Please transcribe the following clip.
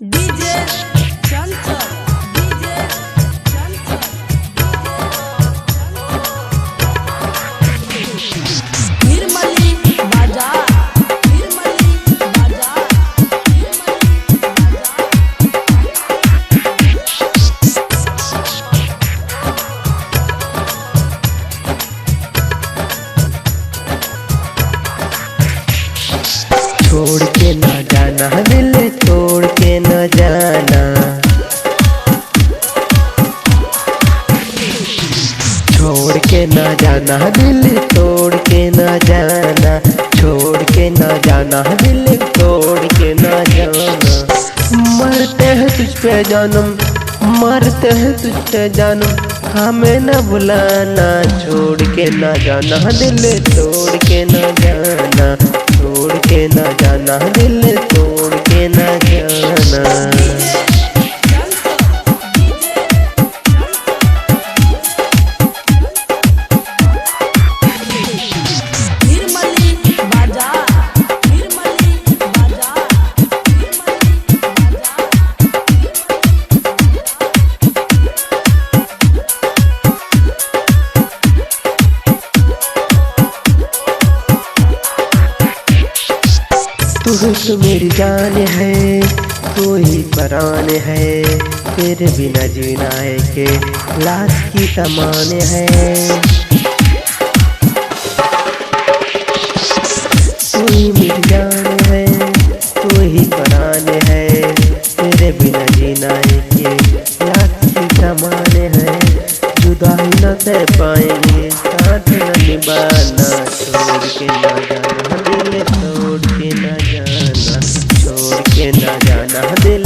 DJ चंचल DJ चंचल निर्मली बाजार निर्मली बाजार छोड़ के ना जाना दिल छोड़ के न जाना, छोड़ के ना जाना दिल तोड़ के न जाना, छोड़ के ना जाना दिल तोड़ के न जाना। मरते हैं तुझ पे जानम, मरते हैं तुझ पे जानम, हमें न भुलाना। छोड़ के ना जाना दिल तोड़ के न जाना, छोड़ के न जाना दिल तोड़ के न जाना। तू मेरी जान है, तू ही परान है, तेरे बिना जीना है के लाश की समान है। तू ही मेरी जान है, तू ही परान है, तेरे बिना जीना है के लाश की समान है। जुदाई न कर पाएंगे, साथ न निभाना। छोड़ के ना जाना दिल तोड़ के न जाना, छोड़ के ना जाना दिल